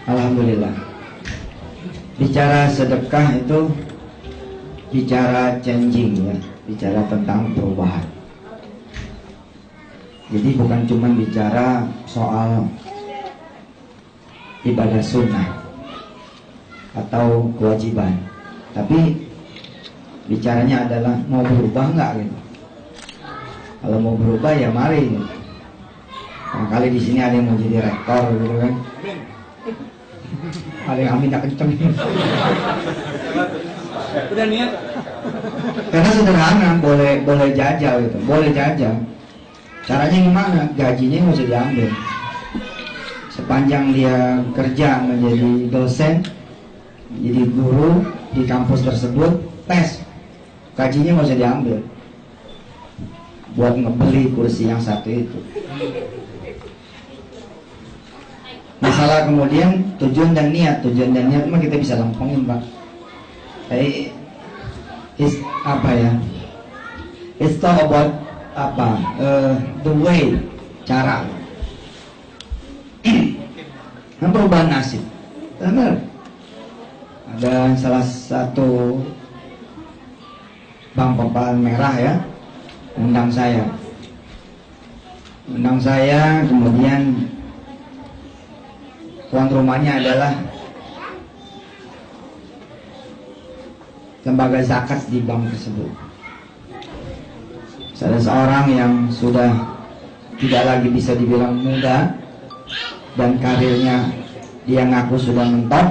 Alhamdulillah. Bicara sedekah itu bicara changing ya, bicara tentang perubahan. Jadi bukan cuma bicara soal ibadah sunnah atau kewajiban, tapi bicaranya adalah mau berubah nggak gitu. Kalau mau berubah ya mari. Gitu. Kali di sini ada yang mau jadi rektor gitu kan. Ada yang aminnya kenceng. Udah niat. Karena sederhana, boleh jajal gitu, boleh jajal. Caranya gimana? Gajinya nggak usah diambil. Sepanjang dia kerja menjadi dosen, jadi guru di kampus tersebut, tes, gajinya nggak usah diambil. Buat ngebeli kursi yang satu itu. Masalah kemudian tujuan dan niat mah kita bisa lempengin Pak. Tapi apa ya? It's all about the way, cara. Perubahan nasib. Benar. Ada salah satu bank paparan merah ya, undang saya, kemudian tuan rumahnya adalah lembaga zakat di bank tersebut. Ada seorang yang sudah tidak lagi bisa dibilang muda dan karirnya dia ngaku sudah mentok.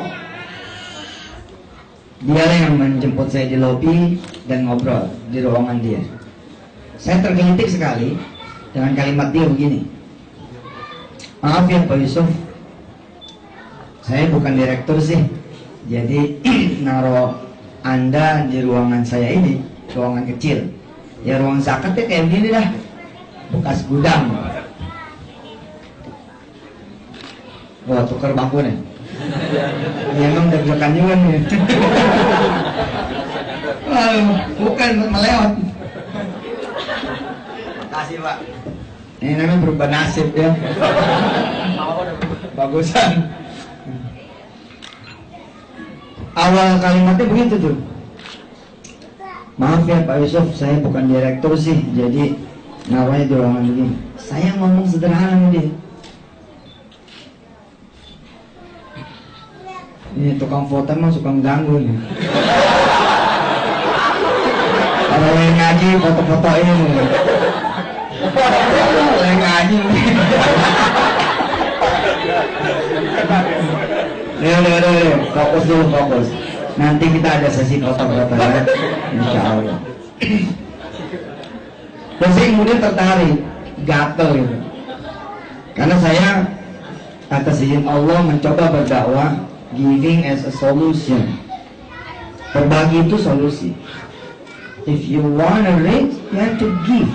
Dia yang menjemput saya di lobi dan ngobrol di ruangan dia. Saya tergelitik sekali dengan kalimat dia begini, maaf ya Pak Yusuf, saya bukan direktur sih, jadi naruh Anda di ruangan saya ini, ruangan kecil. Ya ruang zakatnya kayak gini dah, bekas gudang. Wah tukar bangku nih. Ya emang deg-degan juga nih. Bukan melewat. Makasih Pak. Ini namanya berubah nasib ya. Bagusan. Awal kalimatnya begitu tuh. Maaf ya Pak Yusuf, saya bukan direktur sih, jadi naruhnya di ruangan begini. Saya ngomong sederhana nih dia. Ini tukang foto emang suka mengganggu nih. Kalau yang ngaji foto-fotoin. Yang ngaji. Fokus dulu, fokus. Nanti kita ada sesi foto-foto ya, insya Allah. Dan saya kemudian tertarik, gatel gitu. Karena saya atas izin Allah mencoba berdakwah, giving as a solution. Berbagi itu solusi. If you wanna rich, you have to give.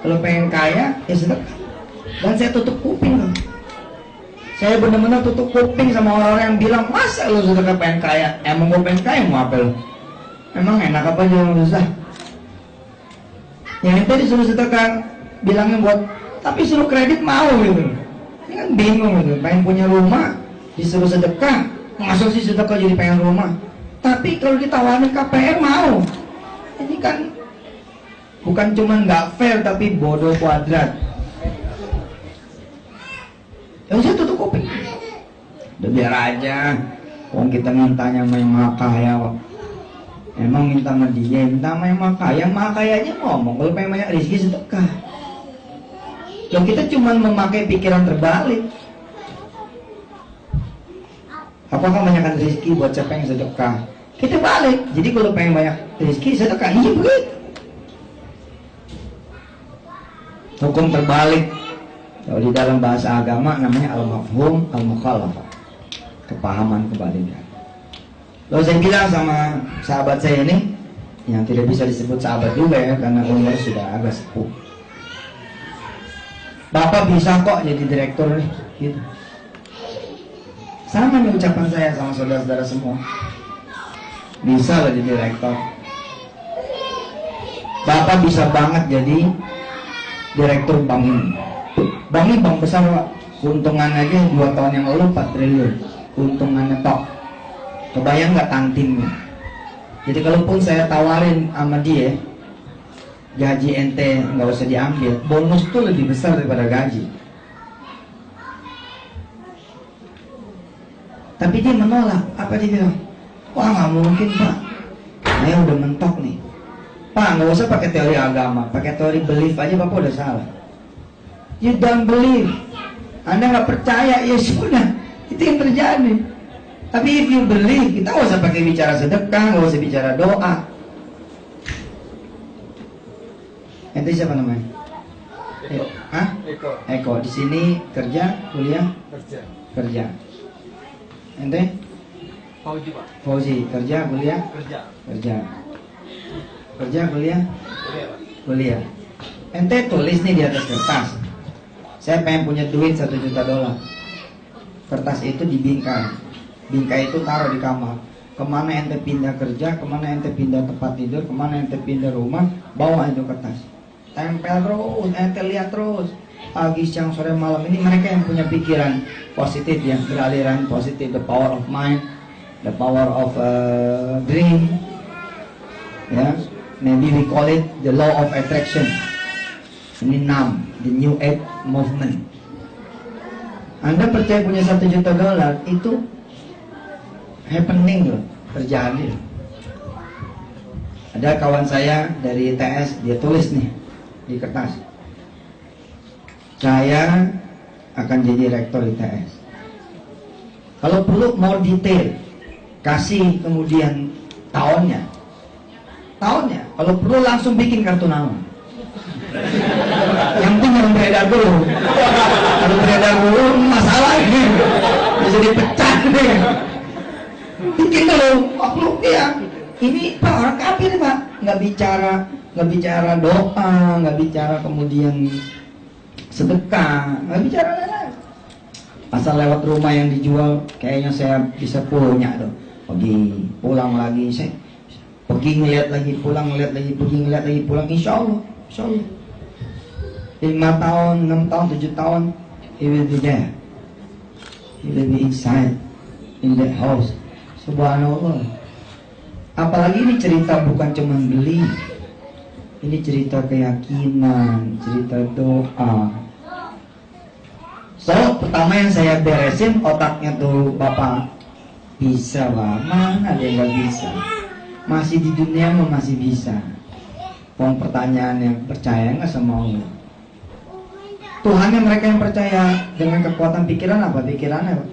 Kalau pengen kaya, ya sedekah. Dan saya tutup kuping loh. Saya benar-benar tutup kuping sama orang-orang yang bilang, masa lu sedekah pengen kaya? Emang gue pengen kaya mau apa lu? Emang enak apa aja yang susah? Yang itu disuruh sedekah, bilangnya buat, tapi suruh kredit mau gitu. Ini kan bingung gitu, pengen punya rumah, disuruh sedekah, masa sih sedekah jadi pengen rumah? Tapi kalau ditawarin KPR mau. Ini kan bukan cuma nggak fair, tapi bodoh kuadrat. Ya saya tutup kuping. Udah biar aja. Wong kita mintanya sama yang maha kaya. Emang minta sama dia, minta sama yang maha kaya. Yang maha kaya aja ngomong kalau pengen banyak rezeki sedekah. Loh kita cuma memakai pikiran terbalik. Apakah banyakkan rezeki buat siapa yang sedekah? Kita balik. Jadi kalau pengen banyak rezeki sedekah, iya begitu. Hukum terbalik. Kalau di dalam bahasa agama namanya al-mafhum al-mukhalafah, kepahaman kebalikan. Lalu saya bilang sama sahabat saya ini, yang tidak bisa disebut sahabat juga ya, karena umur sudah agak sepuh, Bapak bisa kok jadi direktur nih, gitu. Sama nih ucapan saya sama saudara-saudara semua, bisa lah jadi direktur. Bapak bisa banget jadi direktur bank ini. Bank ini bank besar Pak. Keuntungan aja 2 tahun yang lalu 4 triliun keuntungannya tok. Kebayang nggak tantimnya? Jadi kalaupun saya tawarin sama dia, gaji ente nggak usah diambil, bonus tuh lebih besar daripada gaji. Tapi dia menolak. Apa dia bilang? Wah, nggak mungkin Pak, saya udah mentok nih. Pak, nggak usah pakai teori agama, pakai teori belief aja Bapak udah salah. You don't believe, Anda nggak percaya, ya sudah, itu yang terjadi. Tapi if you believe, kita nggak usah pakai bicara sedekah, nggak usah bicara doa. Ente siapa namanya? Eko. Hah? Eko. Eko. Di sini kerja, kuliah? Kerja. Kerja. Ente? Fauzi Pak. Fauzi, kerja, kuliah? Kerja. Kerja. Kerja, kuliah? Kuliah Pak. Kuliah. Ente tulis nih di atas kertas, saya pengen punya duit $1 juta. Kertas itu dibingkai. Bingkai itu taruh di kamar. Kemana ente pindah kerja, kemana ente pindah tempat tidur, kemana ente pindah rumah, bawa itu kertas. Tempel terus, ente lihat terus. Pagi, siang, sore, malam. Ini mereka yang punya pikiran positif, yang beraliran positif. The power of mind, the power of dream. Ya, maybe we call it the law of attraction. Ini NAM, the New Age Movement. Anda percaya punya $1 juta, itu happening loh, terjadi. Ada kawan saya dari ITS, dia tulis nih di kertas, saya akan jadi rektor ITS. Kalau perlu more detail, kasih kemudian tahunnya. Kalau perlu langsung bikin kartu nama. Yang penting jangan beredar dulu. Kalau beredar dulu masalah ini, bisa dipecat nih. Bikin dulu, makhluk dia. Ini Pak orang kafir Pak, nggak bicara doa, nggak bicara kemudian sedekah, nggak bicara lain-lain. Asal lewat rumah yang dijual, kayaknya saya bisa punya tuh. Pergi, pulang lagi, saya pergi ngeliat lagi, pulang ngeliat lagi, pergi ngeliat lagi, pulang. Insya Allah. 5 tahun, 6 tahun, 7 tahun, he will be there. He will be inside, in that house. Subhanallah. Apalagi ini cerita bukan cuma beli, ini cerita keyakinan, cerita doa. So, pertama yang saya beresin otaknya tuh Bapak. Bisa Pak, mana ada yang gak bisa. Masih di dunia masih bisa. Wong pertanyaan yang percaya nggak sama Allah. Tuhannya mereka yang percaya dengan kekuatan pikiran apa? Pikirannya apa?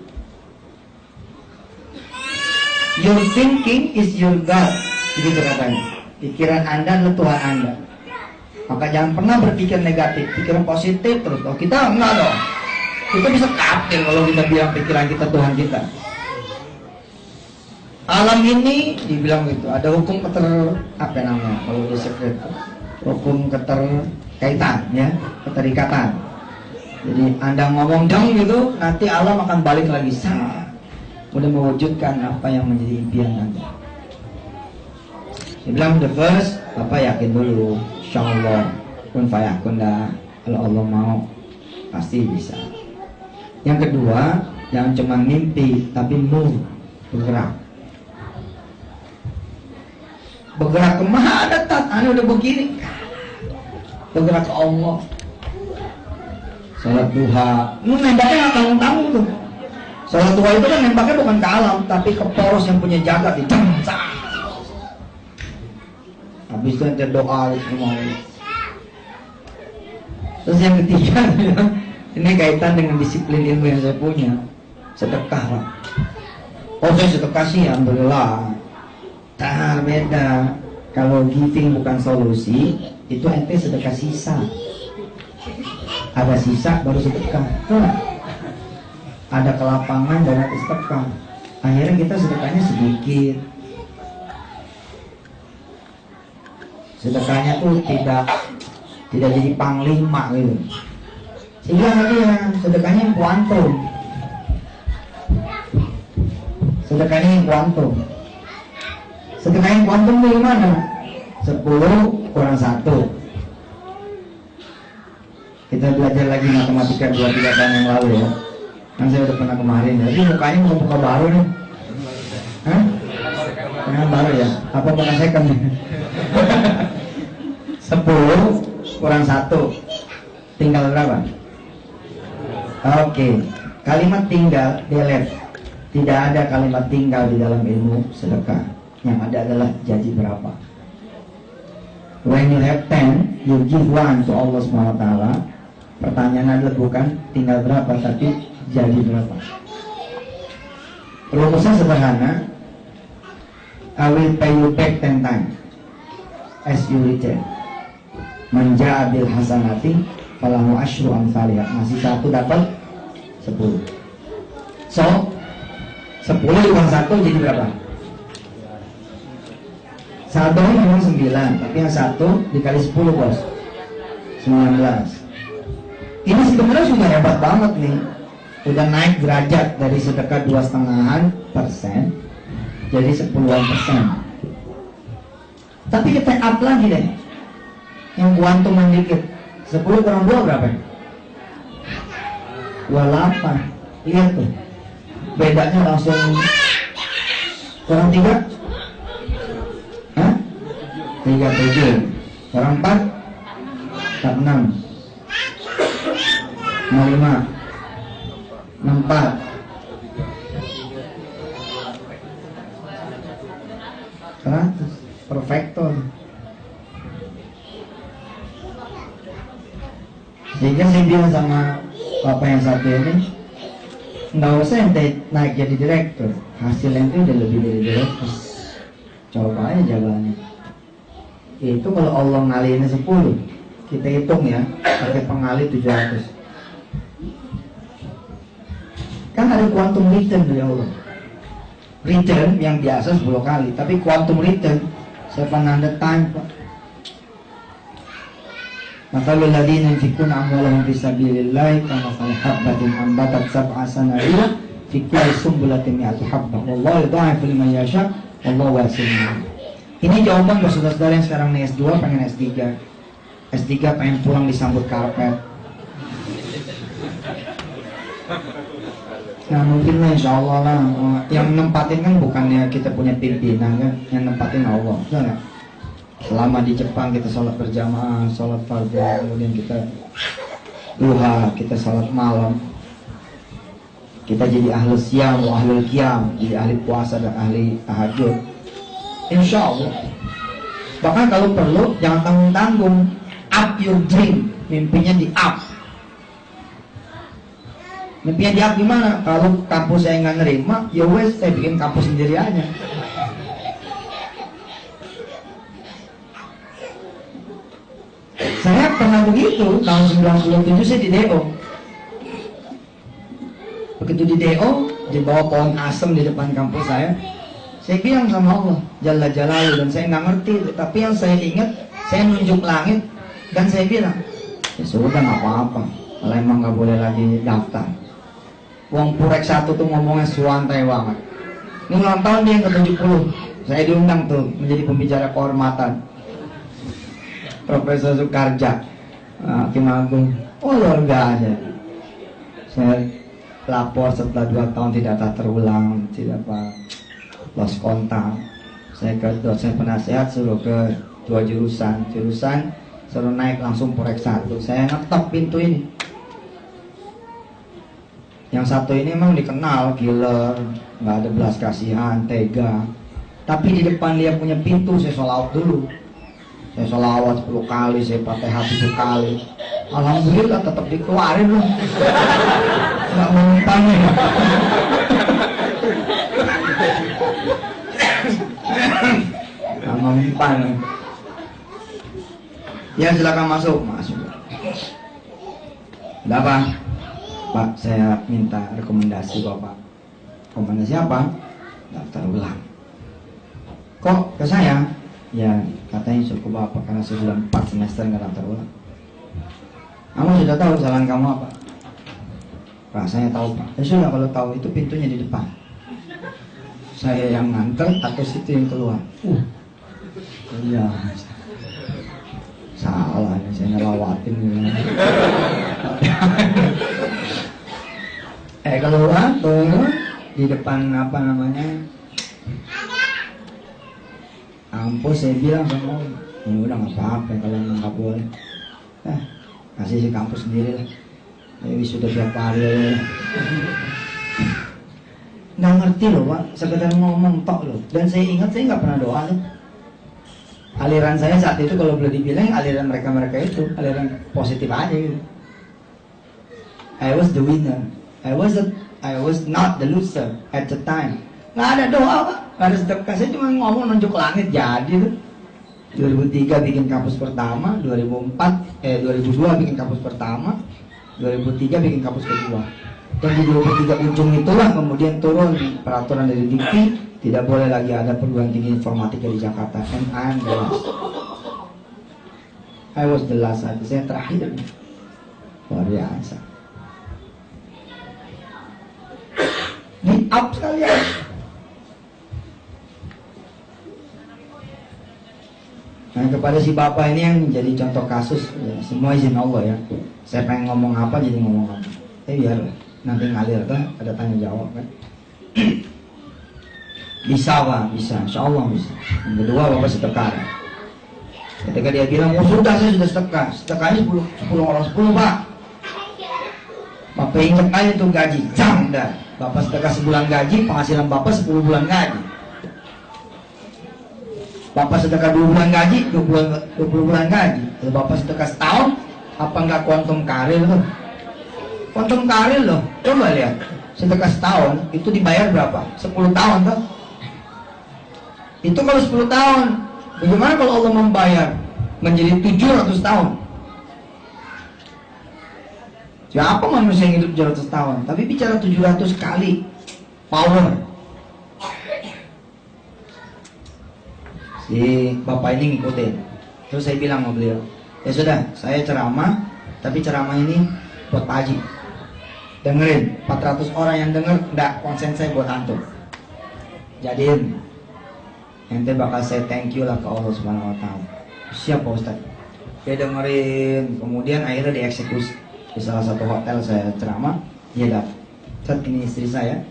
Your thinking is your God. Begitu katanya. Pikiran Anda adalah Tuhan Anda. Maka jangan pernah berpikir negatif, pikiran positif terus. Oh, kita enggak dong. Kita bisa kafir kalau kita bilang pikiran kita Tuhan kita. Alam ini dibilang gitu, ada hukum apa namanya kalau di sekret, hukum keterkaitan ya, keterikatan. Jadi Anda ngomong dong gitu, nanti alam akan balik lagi sama, udah mewujudkan apa yang menjadi impian Anda. Dibilang the first, Bapak yakin dulu, insyaallah kun fayakun dah, kalau Allah mau pasti bisa. Yang kedua, jangan cuma mimpi tapi move, bergerak. Bergerak kemana Tat? Anda udah begini, bergerak ke Allah. Salat duha, lu nembaknya nggak tanggung-tanggung tuh. Salat duha itu kan nembaknya bukan ke alam, tapi ke poros yang punya jagat di cemca. Habis itu ada doa semua. Terus yang ketiga, ini kaitan dengan disiplin ilmu yang saya punya, sedekah Pak. Oh saya sedekah sih, alhamdulillah. Nah beda. Kalau giving bukan solusi, itu ente sedekah sisa. Ada sisa baru sedekah. Ada kelapangan dan ada sedekah. Akhirnya kita sedekahnya sedikit. Sedekahnya tuh tidak jadi panglima gitu. Sehingga nanti ya sedekahnya yang kuantum. Sedekahnya yang kuantum. Sedekah yang kuantum itu gimana? 10 kurang 1. Kita belajar lagi matematika 2-3 tahun yang lalu ya. Kan saya udah pernah kemarin, jadi mukanya muka baru nih. Hah? Yang baru ya? Apa pernah second nih? 10 kurang 1 tinggal berapa? Oke, kalimat tinggal delete. Tidak ada kalimat tinggal di dalam ilmu sedekah. Yang ada adalah jadi berapa. When you have 10, you give 1 to Allah SWT. Pertanyaan adalah bukan tinggal berapa, tapi jadi berapa. Rumusnya sederhana. I will pay you back 10 times as you return. Manja bil hasanati falahu asyru amsalihah. Masih 1 dapat 10. So 10 kurang 1 jadi berapa? Saldonya memang 9, tapi yang 1 dikali 10 bos, 19. Ini sebenarnya sudah hebat banget nih. Udah naik derajat dari sedekah 2,5% jadi 10%. Tapi kita up lagi deh. Yang kuantuman dikit. 10 kurang 2 berapa? 28. Lihat tuh. Bedanya langsung kurang 3. Hah? 37. Kurang 4. 6. 05. 64. Perfecto. Sehingga saya bilang sama bapak yang satu ini, nggak usah ente naik jadi direktur, hasilnya itu udah lebih dari direktur. Coba aja jalannya. Itu kalau Allah ngalihinnya 10, kita hitung ya, pakai pengali 700. Kan ada quantum return dari Allah. Return yang biasa 10 kali, tapi quantum return 700 times, Pak. Mathalul ladzina yunfiquna amwalahum fi sabilillah kamathali habbatin ambatat sab'a sanabila fi kulli sunbulatin mi'atu habbah wallahu yudha'ifu liman yasha wallahu wasi'un alim. Ini jawaban buat saudara-saudara yang sekarang nih S2 pengen S3. S3 pengen pulang disambut karpet. Nah mungkin lah insya Allah lah. Yang nempatin kan bukannya kita punya pimpinan kan, yang nempatin Allah, betul nggak? Selama di Jepang kita sholat berjamaah, sholat fardu, kemudian kita duha, kita sholat malam, kita jadi ahli siyam, ahli qiyam, jadi ahli puasa dan ahli tahajud. Insya Allah. Bahkan kalau perlu jangan tanggung-tanggung, up your dream, mimpinya di up. Mimpinya di up gimana? Kalau kampus saya nggak nerima, ya wes saya bikin kampus sendiri aja. Saya pernah begitu, tahun 97 saya di DO. Begitu di DO, di bawah pohon asem di depan kampus saya bilang sama Allah, Jalla Jalaluhu, dan saya nggak ngerti, tapi yang saya ingat, saya nunjuk langit, dan saya bilang, ya sudah nggak apa-apa, kalau emang nggak boleh lagi daftar. Wong Purek 1 tuh ngomongnya suantai banget. Ini ulang tahun dia yang ke-70, saya diundang tuh menjadi pembicara kehormatan. Profesor Soekarja, Hakim Agung, oh luar biasa. Saya lapor setelah 2 tahun tidak terulang, tidak apa, lost kontak. Saya ke dosen penasehat suruh ke 2 jurusan suruh naik langsung Purek 1. Saya ngetop pintu ini. Yang satu ini emang dikenal killer, nggak ada belas kasihan, tega. Tapi di depan dia punya pintu, saya sholawat dulu. Saya sholawat 10 kali, saya Fatihah 7 kali. Alhamdulillah tetap dikeluarin loh. Nggak mempan ya. Nggak mempan. Ya silakan masuk. Udah Pak? Pak, saya minta rekomendasi Bapak. Rekomendasi apa? Daftar ulang. Kok ke saya? Ya katanya cukup Bapak karena saya sudah 4 semester nggak daftar ulang. Kamu sudah tahu kesalahan kamu apa? Pak, saya tahu Pak. Ya sudah, kalau tahu itu pintunya di depan. Saya yang nganter atau situ yang keluar? Iya. Salah ya, saya ngelawatin gitu. keluar tuh di depan apa namanya kampus, saya bilang sama Om, ya udah nggak apa-apa kalau nggak boleh, kasih si kampus sendiri lah, wisuda tiap hari. Nggak ngerti loh Pak, sekedar ngomong tok loh. Dan saya ingat saya nggak pernah doa loh. Aliran saya saat itu kalau boleh dibilang aliran mereka itu aliran positif aja gitu. I was the winner. I was not the loser at the time. Nggak ada doa Pak, nggak ada sedekah. Saya cuma ngomong nunjuk langit jadi tuh. 2003 bikin kampus pertama, 2002 bikin kampus pertama, 2003 bikin kampus kedua. Dan di 2003 ujung itulah kemudian turun peraturan dari Dikti, tidak boleh lagi ada perguruan tinggi informatika di Jakarta. And I'm the last. I was the last, saya terakhir. Luar biasa. Meet up sekalian. Nah, kepada si bapak ini yang menjadi contoh kasus, ya, semua izin Allah ya. Saya pengen ngomong apa jadi ngomong apa. Biar nanti ngalir kan, ada tanya jawab kan. Bisa Pak, bisa, insya Allah bisa. Yang kedua bapak sedekah. Ketika dia bilang, oh sudah saya sudah sedekah, sedekahnya 10 orang 10 Pak. Bapak ingat aja tuh gaji, jam dah. Bapak sedekah sebulan gaji, penghasilan bapak 10 bulan gaji. Bapak sedekah 2 bulan gaji, 20 bulan gaji. Kalau bapak sedekah setahun, apa enggak kuantum karir tuh? Kuantum karir loh, coba lihat. Sedekah setahun, itu dibayar berapa? 10 tahun tuh. Itu kalau 10 tahun, bagaimana kalau Allah membayar menjadi 700 tahun? Siapa manusia yang hidup 700 tahun? Tapi bicara 700 kali power. Si bapak ini ngikutin. Terus saya bilang sama beliau, ya sudah, saya ceramah, tapi ceramah ini buat Pak Haji. Dengerin, 400 orang yang denger, enggak, konsen saya buat antum. Jadiin, ente bakal saya thank you lah ke Allah Subhanahu Wa Taala. Siap Pak Ustaz. Dia dengerin, kemudian akhirnya dieksekusi. Di salah satu hotel saya ceramah, dia datang. Ustaz, ini istri saya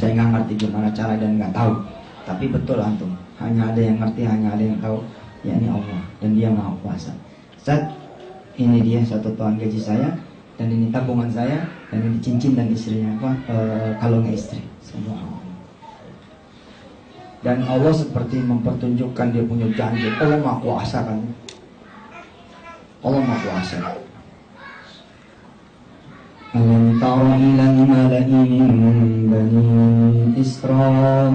nggak ngerti gimana cara dan nggak tahu. Tapi betul antum, hanya ada yang ngerti, hanya ada yang tahu, ya ini Allah dan Dia Maha Kuasa. Ustaz, ini dia 1 tahun gaji saya, dan ini tabungan saya, dan ini cincin dan istrinya apa? Kalungnya istri. Semua Allah. Dan Allah seperti mempertunjukkan Dia punya janji. Allah Maha Kuasa kan? Allah Maha Kuasa. Alam tara ilal mala'i min bani Israil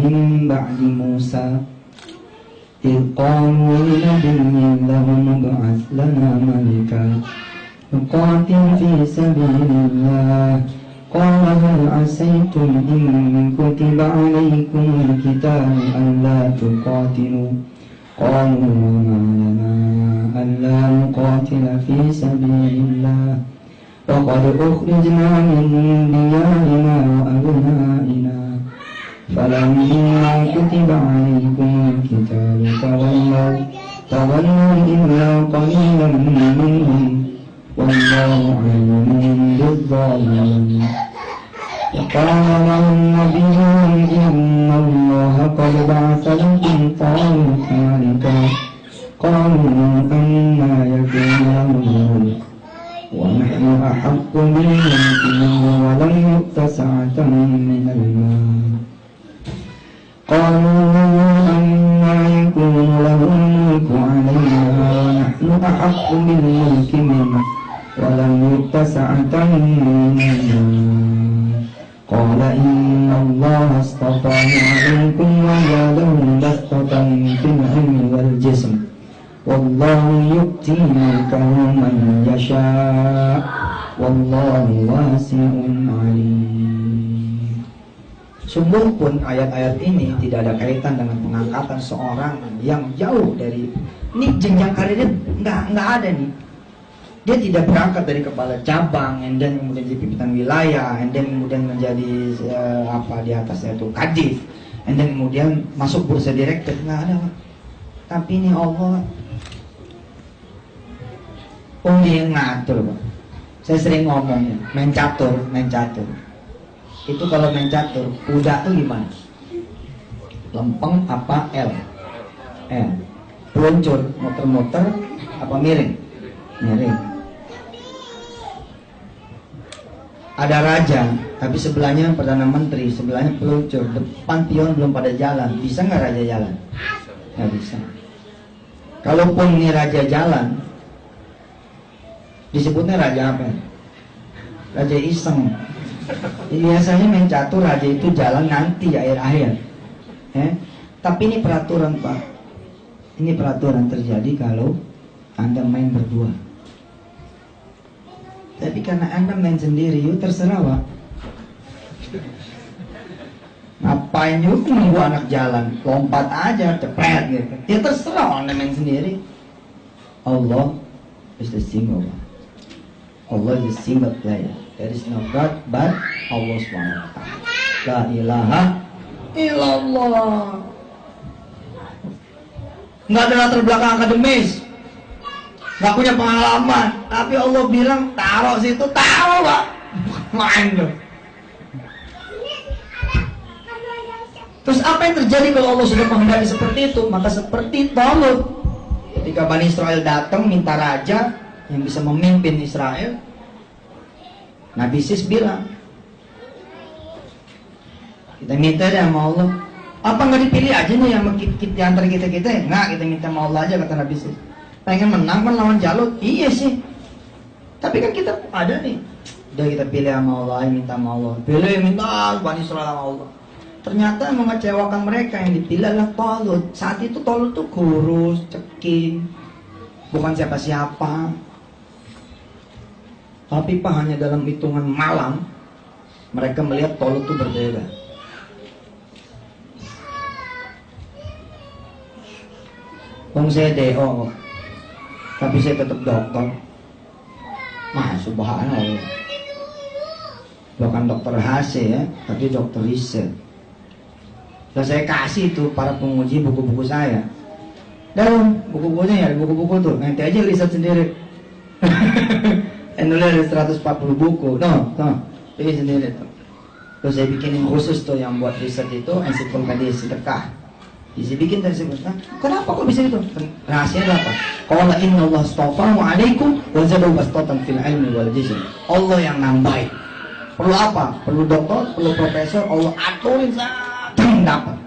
min ba'di Musa إذ قالوا لنبي لهم ابعث لنا ملكا نقاتل في سبيل الله قال هل عسيتم إن كتب عليكم القتال ألا تقاتلوا قالوا وما لنا ألا نقاتل في سبيل الله وقد أخرجنا من ديارنا وأبنائنا فلما كتب عليكم القتال تولوا إلا قليلا منهم والله عليم بالظالمين وقال لهم نبيهم إن الله قد بعث لكم طالوت ملكا قالوا أنى يكون له الملك ونحن أحق بالملك منه ولم يؤت سعة من المال قالوا أنى يكون له الملك علينا ونحن أحق بالملك منه ولم يؤت سعة من المال قال إن الله اصطفاه عليكم وزاده بسطة في العلم والجسم والله يؤتي ملكه من يشاء والله واسع عليم. Sungguh pun ayat-ayat ini tidak ada kaitan dengan pengangkatan seorang yang jauh dari ini jenjang karirnya nggak ada nih. Dia tidak berangkat dari kepala cabang, and then kemudian jadi pimpinan wilayah, and then kemudian menjadi di atasnya itu kadif, and then kemudian masuk bursa direktur, nggak ada Pak. Tapi ini Allah, Dia yang ngatur Pak. Saya sering ngomong main catur. Itu kalau main catur, kuda tuh gimana? Lempeng apa L? L. Peluncur, muter-muter apa miring? Miring. Ada raja, tapi sebelahnya perdana menteri, sebelahnya peluncur, depan pion belum pada jalan. Bisa nggak raja jalan? Nggak bisa. Kalaupun ini raja jalan, disebutnya raja apa? Raja iseng. Biasanya main catur raja itu jalan nanti akhir-akhir. Tapi ini peraturan Pak. Ini peraturan terjadi kalau Anda main berdua. Tapi karena Anda main sendiri, yuk terserah Pak. Ngapain yuk nunggu anak jalan, lompat aja, cepet gitu. Ya terserah Anda main sendiri. Allah is the single one. Allah is the single player. There is no God but Allah SWT. La ilaha illallah. Nggak ada latar belakang akademis, nggak punya pengalaman, tapi Allah bilang taruh situ, taruh Pak. Main dong. Terus apa yang terjadi kalau Allah sudah menghendaki seperti itu? Maka seperti Talut, ketika Bani Israel datang minta raja yang bisa memimpin Israel, Nabi Sis bilang, kita minta deh sama Allah. Apa nggak dipilih aja nih yang di antara kita? Nggak, kita minta sama Allah aja, kata Nabi Sis. Pengen menang kan lawan Jalut? Iya sih. Tapi kan kita ada nih. Udah kita pilih sama Allah, minta sama Allah. Pilih, minta Bani Israel sama Allah. Ternyata mengecewakan mereka, yang dipilih adalah Talut. Saat itu Talut tuh kurus, ceking, bukan siapa-siapa. Tapi Pak, hanya dalam hitungan malam mereka melihat Talut tuh berbeda. Saya DO, tapi saya tetap dokter. Subhanallah. Bukan dokter HC ya, tapi dokter riset. Dan saya kasih tuh para penguji buku-buku saya. Dan buku-bukunya ya, buku-buku tuh nanti aja riset sendiri. Nulis ada 140 buku, pilih sendiri tuh. Terus saya bikinin khusus tuh yang buat riset itu ensiklopedia sedekah. Bisa bikin dari sebentar. Kenapa kok bisa itu? Rahasianya apa? Qala inna Allah astafahu alaikum wa zadahu bastatan fil ilmi wal jism. Allah yang nambahin. Perlu apa? Perlu dokter, perlu profesor, Allah aturin dapat.